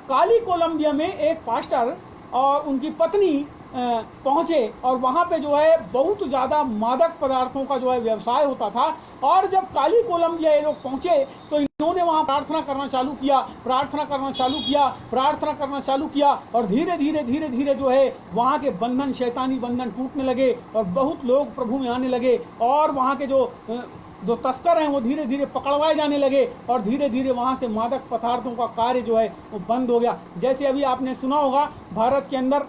काली कोलंबिया में एक पास्टर और उनकी पत्नी पहुंचे, और वहां पे जो है बहुत ज़्यादा मादक पदार्थों का जो है व्यवसाय होता था। और जब काली कोलंबिया ये लोग पहुंचे तो इन्होंने वहां प्रार्थना करना चालू किया, प्रार्थना करना चालू किया, प्रार्थना करना चालू किया, और धीरे धीरे धीरे धीरे जो है वहां के बंधन, शैतानी बंधन टूटने लगे और बहुत लोग प्रभु में आने लगे, और वहां के जो तस्कर हैं वो धीरे धीरे पकड़वाए जाने लगे, और धीरे धीरे वहाँ से मादक पदार्थों का कार्य जो है वो बंद हो गया। जैसे अभी आपने सुना होगा, भारत के अंदर,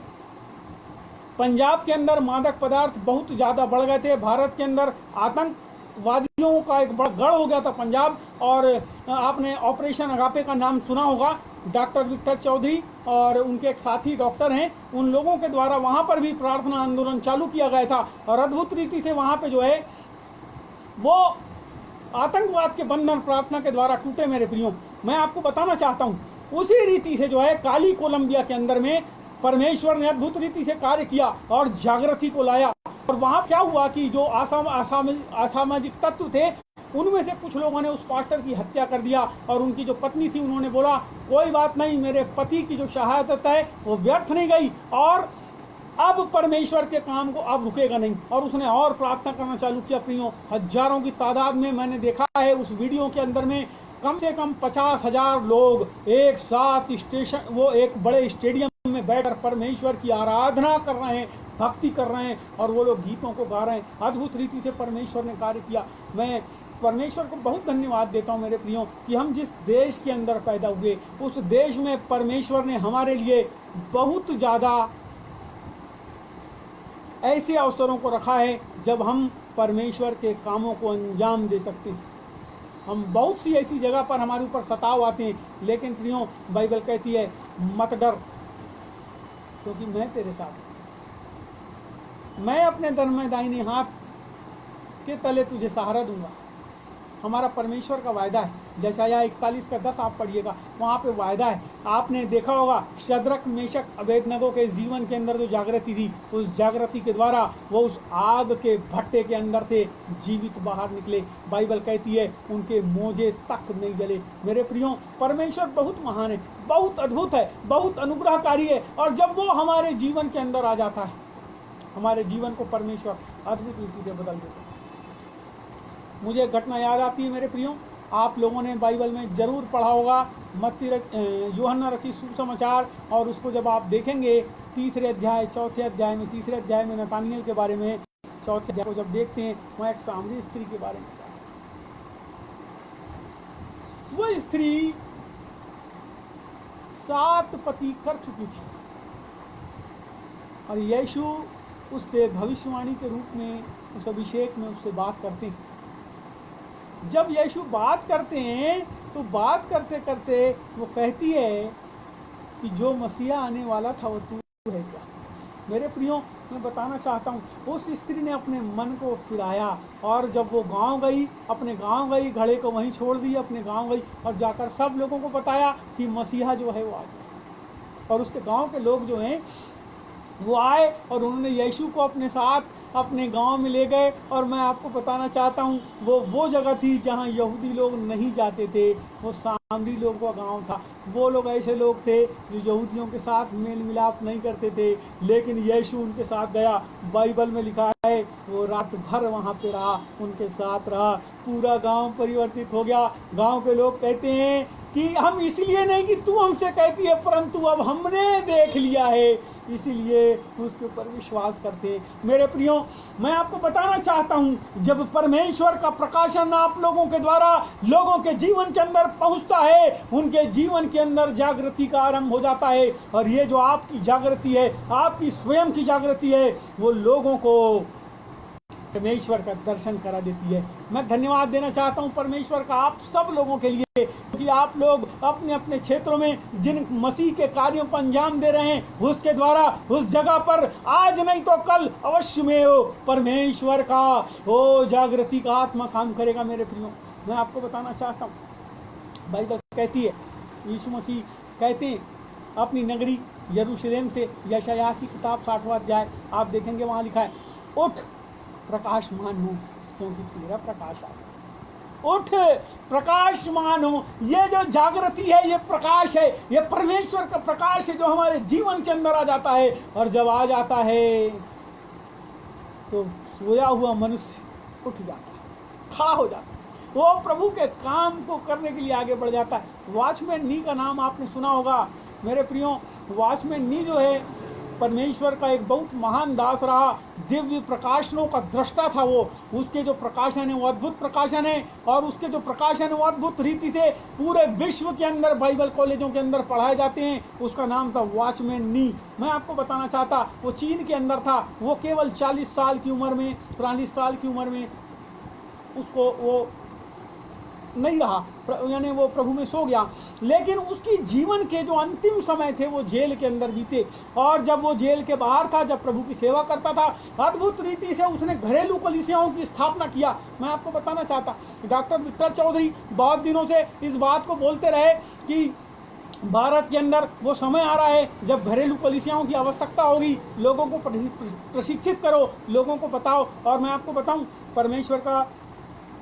पंजाब के अंदर मादक पदार्थ बहुत ज़्यादा बढ़ गए थे। भारत के अंदर आतंकवादियों का एक बड़ा गढ़ हो गया था पंजाब। और आपने ऑपरेशन अगापे का नाम सुना होगा, डॉक्टर विक्टर चौधरी और उनके एक साथी डॉक्टर हैं, उन लोगों के द्वारा वहाँ पर भी प्रार्थना आंदोलन चालू किया गया था, और अद्भुत रीति से वहाँ पर जो है वो आतंकवाद के बंधन प्रार्थना के द्वारा टूटे। मेरे प्रियो, मैं आपको बताना चाहता हूँ, उसी रीति से जो है काली कोलंबिया के अंदर में परमेश्वर ने अद्भुत रीति से कार्य किया और जागृति को लाया। और वहां क्या हुआ कि जो असामाजिक तत्व थे, उनमें से कुछ लोगों ने उस पास्टर की हत्या कर दिया, और उनकी जो पत्नी थी उन्होंने बोला कोई बात नहीं, मेरे पति की जो शहादत है वो व्यर्थ नहीं गई, और अब परमेश्वर के काम को अब रुकेगा नहीं। और उसने और प्रार्थना करना चालू किया। प्रियो, हजारों की तादाद में मैंने देखा है उस वीडियो के अंदर में कम से कम 50,000 लोग एक साथ वो एक बड़े स्टेडियम में बैठकर परमेश्वर की आराधना कर रहे हैं, भक्ति कर रहे हैं, और वो लोग गीतों को गा रहे हैं। अद्भुत रीति से परमेश्वर ने कार्य किया। मैं परमेश्वर को बहुत धन्यवाद देता हूँ मेरे प्रियो, कि हम जिस देश के अंदर पैदा हुए, उस देश में परमेश्वर ने हमारे लिए बहुत ज़्यादा ऐसे अवसरों को रखा है जब हम परमेश्वर के कामों को अंजाम दे सकते हैं। हम बहुत सी ऐसी जगह पर हमारे ऊपर सताव आते हैं, लेकिन प्रियो बाइबल कहती है मत डर, क्योंकि मैं तेरे साथ हूं, मैं अपने दरमे दाहिने हाथ के तले तुझे सहारा दूंगा। हमारा परमेश्वर का वायदा है। जैसा यह 41:10 आप पढ़िएगा, वहाँ पे वायदा है। आपने देखा होगा शद्रक, मेशक, अबेदनगो के जीवन के अंदर जो जागृति थी, उस जागृति के द्वारा वो उस आग के भट्टे के अंदर से जीवित बाहर निकले। बाइबल कहती है उनके मोजे तक नहीं जले। मेरे प्रियो, परमेश्वर बहुत महान है, बहुत अद्भुत है, बहुत अनुग्रहकारी है, और जब वो हमारे जीवन के अंदर आ जाता है, हमारे जीवन को परमेश्वर अद्भुत रीति से बदल देता है। मुझे एक घटना याद आती है मेरे प्रियो, आप लोगों ने बाइबल में जरूर पढ़ा होगा यूहन्ना रचित सुसमाचार, और उसको जब आप देखेंगे 3 अध्याय 4 अध्याय में, 3 अध्याय में नतानिएल के बारे में, 4 अध्याय को जब देखते हैं, वहाँ एक सामरी स्त्री के बारे में, वो स्त्री 7 पति कर चुकी थी और यीशु उससे भविष्यवाणी के रूप में उस अभिषेक में उससे बात करते हैं। जब यीशु बात करते हैं तो बात करते करते वो कहती है कि जो मसीहा आने वाला था वो तू है क्या। मेरे प्रियो, मैं बताना चाहता हूँ, उस स्त्री ने अपने मन को फिराया और जब वो गांव गई, अपने गांव गई, घड़े को वहीं छोड़ दी, अपने गांव गई और जाकर सब लोगों को बताया कि मसीहा जो है वो आ गया। और उसके गांव के लोग जो हैं वो आए और उन्होंने यीशु को अपने साथ अपने गांव में ले गए। और मैं आपको बताना चाहता हूँ वो जगह थी जहाँ यहूदी लोग नहीं जाते थे, वो सामरी लोगों का गांव था। वो लोग ऐसे लोग थे जो यहूदियों के साथ मेल मिलाप नहीं करते थे, लेकिन यीशु उनके साथ गया। बाइबल में लिखा है वो रात भर वहाँ पे रहा, उनके साथ रहा, पूरा गांव परिवर्तित हो गया। गांव के लोग कहते हैं कि हम इसलिए नहीं कि तू हमसे कहती है, परंतु अब हमने देख लिया है, इसीलिए उसके ऊपर विश्वास करते हैं। मेरे प्रियो, मैं आपको बताना चाहता हूं, जब परमेश्वर का प्रकाशन आप लोगों के द्वारा लोगों के जीवन के अंदर पहुंचता है, उनके जीवन के अंदर जागृति का आरंभ हो जाता है। और ये जो आपकी जागृति है, आपकी स्वयं की जागृति है, वो लोगों को परमेश्वर का दर्शन करा देती है। मैं धन्यवाद देना चाहता हूं परमेश्वर का आप सब लोगों के लिए, क्योंकि आप लोग अपने अपने क्षेत्रों में जिन मसीह के कार्यों को अंजाम दे रहे हैं, उसके द्वारा उस जगह पर आज नहीं तो कल अवश्य में हो परमेश्वर का वो जागृति का आत्मा काम करेगा। मेरे प्रियो, मैं आपको बताना चाहता हूँ, बाइबल कहती है, यीशु मसीह कहते हैं अपनी नगरी यरूशलेम से, यशायाह की किताब 60वां अध्याय आप देखेंगे, वहाँ लिखा है, उठ प्रकाशमान हो क्योंकि तेरा प्रकाश आ गया। उठ प्रकाशमान हो। ये जो जागृति है, ये प्रकाश है, ये परमेश्वर का प्रकाश है जो हमारे जीवन के अंदर आ जाता है। और जब आ जाता है तो सोया हुआ मनुष्य उठ जाता है, खड़ा हो जाता है, वो प्रभु के काम को करने के लिए आगे बढ़ जाता है। वॉचमैन नी का नाम आपने सुना होगा। मेरे प्रियो, वॉचमैन नी जो है परमेश्वर का एक बहुत महान दास रहा, दिव्य प्रकाशनों का दृष्टा था वो। उसके जो प्रकाशन है वो अद्भुत प्रकाशन है, और उसके जो प्रकाशन है वो अद्भुत रीति से पूरे विश्व के अंदर बाइबल कॉलेजों के अंदर पढ़ाए जाते हैं। उसका नाम था वॉचमैन नी। मैं आपको बताना चाहता, वो चीन के अंदर था। वो केवल 40 साल की उम्र में, 43 साल की उम्र में उसको वो नहीं रहा, यानी वो प्रभु में सो गया। लेकिन उसकी जीवन के जो अंतिम समय थे वो जेल के अंदर बीते। और जब वो जेल के बाहर था, जब प्रभु की सेवा करता था, अद्भुत रीति से उसने घरेलू कलीसियाओं की स्थापना किया। मैं आपको बताना चाहता, डॉक्टर विक्टर चौधरी बहुत दिनों से इस बात को बोलते रहे कि भारत के अंदर वो समय आ रहा है जब घरेलू कलीसियाओं की आवश्यकता होगी। लोगों को प्रशिक्षित करो, लोगों को बताओ। और मैं आपको बताऊं, परमेश्वर का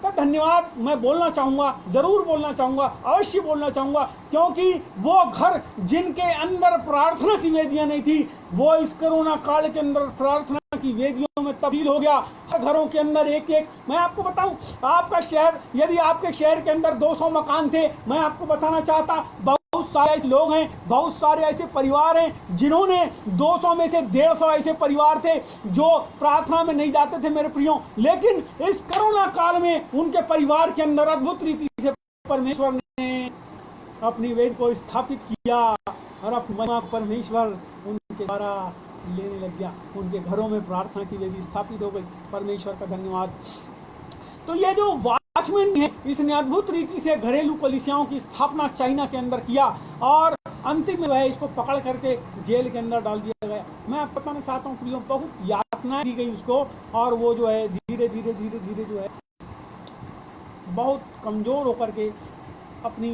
धन्यवाद मैं बोलना चाहूँगा, जरूर बोलना चाहूँगा, अवश्य बोलना चाहूँगा, क्योंकि वो घर जिनके अंदर प्रार्थना की वेदियाँ नहीं थी, वो इस कोरोना काल के अंदर प्रार्थना की वेदियों में तब्दील हो गया। हर घरों के अंदर एक एक, मैं आपको बताऊं, आपका शहर, यदि आपके शहर के अंदर 200 मकान थे, मैं आपको बताना चाहता, बहुत सारे ऐसे लोग हैं, बहुत सारे ऐसे परिवार हैं जिन्होंने 200 में से 150 ऐसे परिवार थे जो प्रार्थना में नहीं जाते थे मेरे प्रियो। लेकिन इस कोरोना काल में उनके परिवार के अंदर अद्भुत रीति से परमेश्वर ने अपनी वेद को स्थापित किया और अपना परमेश्वर उनके द्वारा लेने लग गया। उनके घरों में प्रार्थना की वेदी स्थापित हो गई। परमेश्वर का धन्यवाद। तो ये जो वॉचमैन है, इसने अद्भुत रीति से घरेलू कलीसियाओं की स्थापना चाइना के अंदर किया और अंतिम में वह इसको पकड़ करके जेल के अंदर डाल दिया गया। मैं आपको बताना चाहता हूँ प्रियो, बहुत यातना दी गई उसको, और वो जो है धीरे धीरे धीरे धीरे जो है बहुत कमजोर होकर के अपनी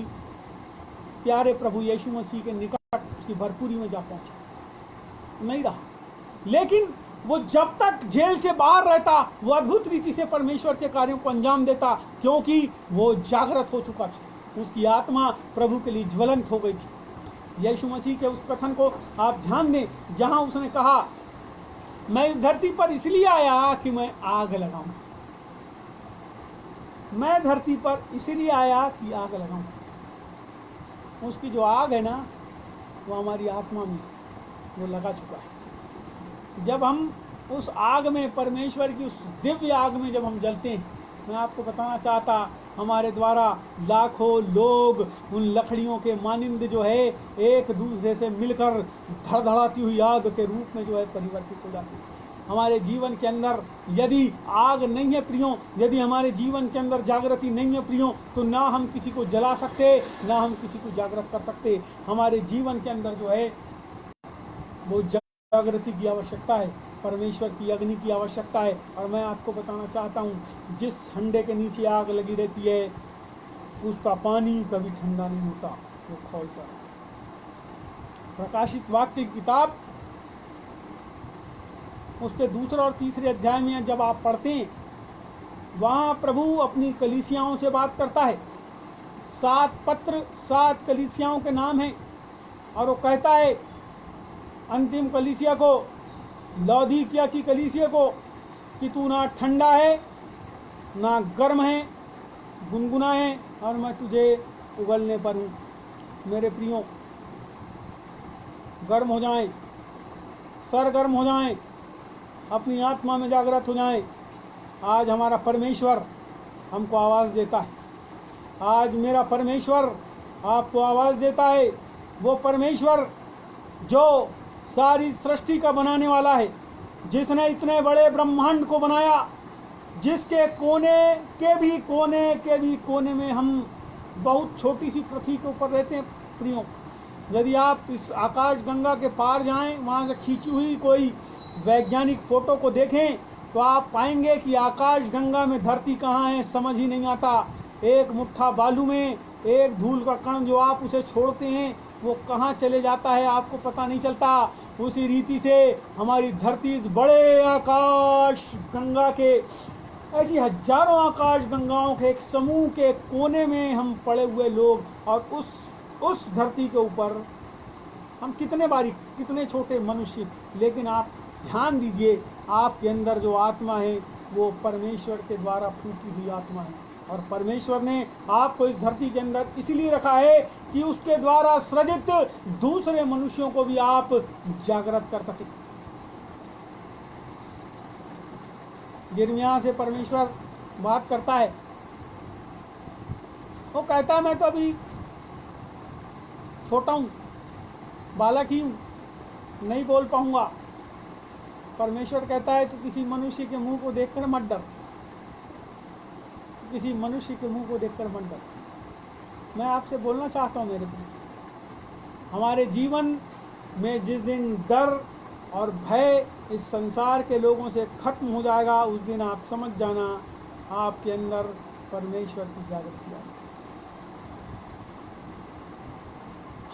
प्यारे प्रभु यीशु मसीह के निकट उसकी भरपूरी में जा पहुंचा। नहीं रहा, लेकिन वो जब तक जेल से बाहर रहता, वो अद्भुत रीति से परमेश्वर के कार्यों को अंजाम देता, क्योंकि वो जागृत हो चुका था। उसकी आत्मा प्रभु के लिए ज्वलंत हो गई थी। यीशु मसीह के उस कथन को आप ध्यान दें, जहां उसने कहा, मैं इस धरती पर इसलिए आया कि मैं आग लगाऊं। मैं धरती पर इसलिए आया कि आग लगाऊं। उसकी जो आग है ना, वो हमारी आत्मा में वो लगा चुका है। जब हम उस आग में, परमेश्वर की उस दिव्य आग में जब हम जलते हैं, मैं आपको बताना चाहता, हमारे द्वारा लाखों लोग उन लकड़ियों के मानिंद जो है एक दूसरे से मिलकर धड़धड़ाती हुई आग के रूप में जो है परिवर्तित हो जाती है। हमारे जीवन के अंदर यदि आग नहीं है प्रियो, यदि हमारे जीवन के अंदर जागृति नहीं है प्रियो, तो ना हम किसी को जला सकते, ना हम किसी को जागृत कर सकते। हमारे जीवन के अंदर जो है वो जागृति की आवश्यकता है, परमेश्वर की अग्नि की आवश्यकता है। और मैं आपको बताना चाहता हूँ, जिस हंडे के नीचे आग लगी रहती है उसका पानी कभी ठंडा नहीं होता, वो खौलता है। प्रकाशित वाक्य की किताब उसके दूसरे और तीसरे अध्याय में जब आप पढ़ते हैं, वहाँ प्रभु अपनी कलीसियाओं से बात करता है। 7 पत्र 7 कलीसियाओं के नाम हैं, और वो कहता है अंतिम कलीसिया को, लौदीकिया की कलीसिया को, कि तू ना ठंडा है ना गर्म है, गुनगुना है, और मैं तुझे उगलने पर हूँ। मेरे प्रियो, गर्म हो जाएं, सरगर्म हो जाएं, अपनी आत्मा में जागृत हो जाएं। आज हमारा परमेश्वर हमको आवाज़ देता है, आज मेरा परमेश्वर आपको आवाज़ देता है। वो परमेश्वर जो सारी सृष्टि का बनाने वाला है, जिसने इतने बड़े ब्रह्मांड को बनाया, जिसके कोने के भी कोने में हम बहुत छोटी सी पृथ्वी के ऊपर रहते हैं प्रियो। यदि आप इस आकाश गंगा के पार जाएं, वहाँ से खींची हुई कोई वैज्ञानिक फोटो को देखें, तो आप पाएंगे कि आकाश गंगा में धरती कहाँ है समझ ही नहीं आता। एक मुट्ठा बालू में एक धूल का कण जो आप उसे छोड़ते हैं, वो कहाँ चले जाता है आपको पता नहीं चलता। उसी रीति से हमारी धरती इस बड़े आकाश गंगा के, ऐसी हजारों आकाश गंगाओं के एक समूह के कोने में हम पड़े हुए लोग, और उस धरती के ऊपर हम कितने बारीक, कितने छोटे मनुष्य। लेकिन आप ध्यान दीजिए, आपके अंदर जो आत्मा है वो परमेश्वर के द्वारा फूटी हुई आत्मा है, और परमेश्वर ने आपको इस धरती के अंदर इसलिए रखा है कि उसके द्वारा सृजित दूसरे मनुष्यों को भी आप जागृत कर सके। यिर्मयाह से परमेश्वर बात करता है, वो कहता है मैं तो अभी छोटा हूँ, बालक ही हूँ, नहीं बोल पाऊंगा। परमेश्वर कहता है तो किसी मनुष्य के मुंह को देखकर मत डर, किसी मनुष्य के मुंह को देखकर मत डर। मैं आपसे बोलना चाहता हूँ मेरे भाई, हमारे जीवन में जिस दिन डर और भय इस संसार के लोगों से खत्म हो जाएगा, उस दिन आप समझ जाना आपके अंदर परमेश्वर की जागृति आएगी।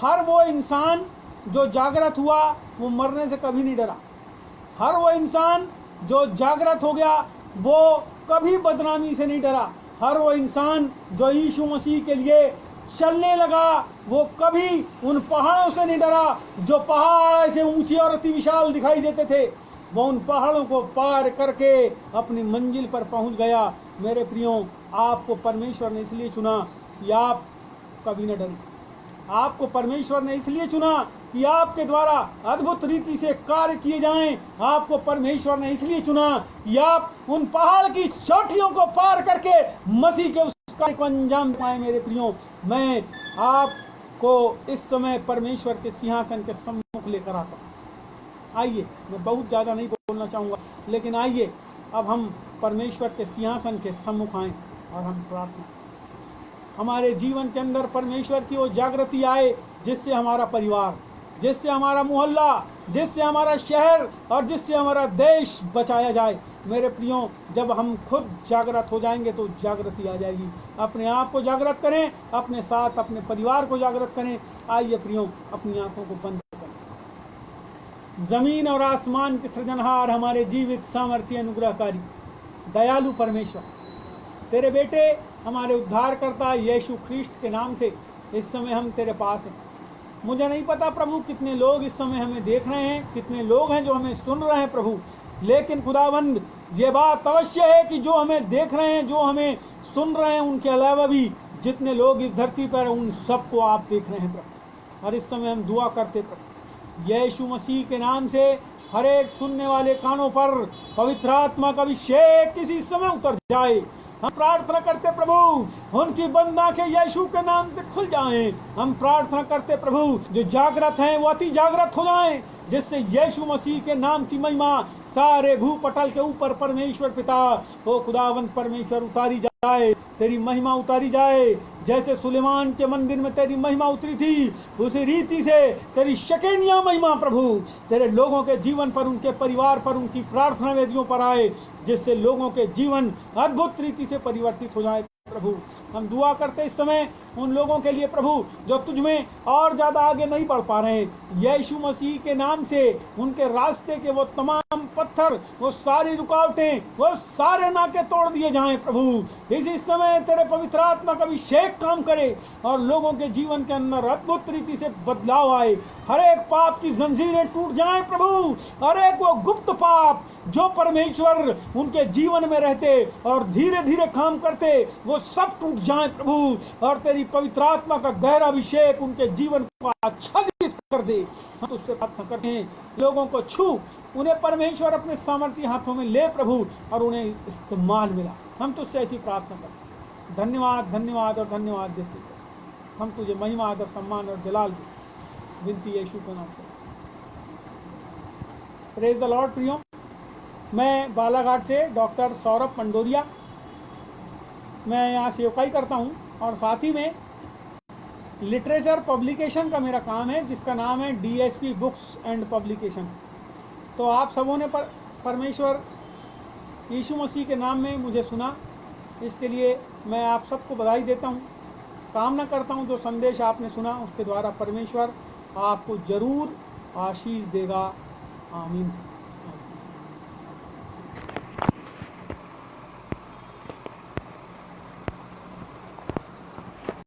हर वो इंसान जो जागृत हुआ वो मरने से कभी नहीं डरा। हर वो इंसान जो जागृत हो गया वो कभी बदनामी से नहीं डरा। हर वो इंसान जो यीशु मसीह के लिए चलने लगा वो कभी उन पहाड़ों से नहीं डरा, जो पहाड़ ऐसे ऊंचे और अति विशाल दिखाई देते थे। वो उन पहाड़ों को पार करके अपनी मंजिल पर पहुंच गया। मेरे प्रियो, आपको परमेश्वर ने इसलिए चुना कि आप कभी न डरें। आपको परमेश्वर ने इसलिए चुना कि आपके द्वारा अद्भुत रीति से कार्य किए जाएं। आपको परमेश्वर ने इसलिए चुना कि आप उन पहाड़ की चोटियों को पार करके मसीह के उस कार्य को अंजाम पाए। मेरे प्रियो, मैं आपको इस समय परमेश्वर के सिंहासन के सम्मुख लेकर आता हूँ। आइए, मैं बहुत ज़्यादा नहीं बोलना चाहूँगा, लेकिन आइए अब हम परमेश्वर के सिंहासन के सम्मुख आएँ और हम प्रार्थना। हमारे जीवन के अंदर परमेश्वर की वो जागृति आए जिससे हमारा परिवार, जिससे हमारा मोहल्ला, जिससे हमारा शहर और जिससे हमारा देश बचाया जाए। मेरे प्रियो, जब हम खुद जागृत हो जाएंगे तो जागृति आ जाएगी। अपने आप को जागृत करें, अपने साथ अपने परिवार को जागृत करें। आइए प्रियो, अपनी आंखों को बंद करें। जमीन और आसमान के सृजनहार, हमारे जीवित सामर्थ्य अनुग्रहकारी दयालु परमेश्वर, तेरे बेटे हमारे उद्धारकर्ता यीशु ख्रीष्ट के नाम से इस समय हम तेरे पास हैं। मुझे नहीं पता प्रभु कितने लोग इस समय हमें देख रहे हैं, कितने लोग हैं जो हमें सुन रहे हैं प्रभु, लेकिन खुदाबंद ये बात अवश्य है कि जो हमें देख रहे हैं, जो हमें सुन रहे हैं, उनके अलावा भी जितने लोग इस धरती पर उन सबको आप देख रहे हैं प्रभु। और इस समय हम दुआ करते प्रभु यीशु मसीह के नाम से हर एक सुनने वाले कानों पर पवित्र आत्मा का अभिषेक किसी समय उतर जाए। हम प्रार्थना करते प्रभु उनकी बंद आंखें यीशु के नाम से खुल जाएं। हम प्रार्थना करते प्रभु जो जागृत हैं वो अति जागृत हो जाएं, जिससे यीशु मसीह के नाम की महिमा सारे भूपटल के ऊपर परमेश्वर पिता ओ खुदावंत परमेश्वर उतारी जाए, तेरी महिमा उतारी जाए। जैसे सुलेमान के मंदिर में तेरी महिमा उतरी थी, उसी रीति से तेरी शकेनिया महिमा प्रभु तेरे लोगों के जीवन पर, उनके परिवार पर, उनकी प्रार्थना वेदियों पर आए, जिससे लोगों के जीवन अद्भुत रीति से परिवर्तित हो जाए। प्रभु हम दुआ करते इस समय उन लोगों के लिए प्रभु जो तुझ में और ज्यादा आगे नहीं बढ़ पा रहे हैं, यीशु मसीह के नाम से उनके रास्ते के वो तमाम पत्थर, वो सारी रुकावटें, वो सारे नाके तोड़ दिए जाएं प्रभु। इसी समय तेरे पवित्र आत्मा का अभिषेक काम करे और लोगों के जीवन के अंदर अद्भुत रीति से बदलाव आए। हर एक पाप की जंजीरें टूट जाएं प्रभु, हर एक वो गुप्त पाप जो परमेश्वर उनके जीवन में रहते और धीरे धीरे काम करते वो सब टूट जाएं प्रभु, और तेरी पवित्र आत्मा का गहरा अभिषेक उनके जीवन को आच्छादित कर दे। हम तुझसे प्रार्थना करते हैं लोगों को छू, उन्हें परमेश्वर अपने सामर्थ्य हाथों में ले प्रभु और उन्हें इस्तेमाल मिला। हम तुझसे ऐसी प्रार्थना करते हैं। धन्यवाद धन्यवाद और धन्यवाद देते हैं। हम तुझे महिमा आदर सम्मान और जलाल दे, विनती यीशु के नाम से। Praise the Lord. प्रियो, मैं बालाघाट से डॉक्टर सौरभ पंडोरिया, मैं यहाँ सेवकाई करता हूँ और साथ ही में लिटरेचर पब्लिकेशन का मेरा काम है, जिसका नाम है DSP बुक्स एंड पब्लिकेशन। तो आप सबों ने परमेश्वर यीशु मसीह के नाम में मुझे सुना, इसके लिए मैं आप सबको बधाई देता हूँ। कामना करता हूँ जो संदेश आपने सुना उसके द्वारा परमेश्वर आपको ज़रूर आशीष देगा। आमीन।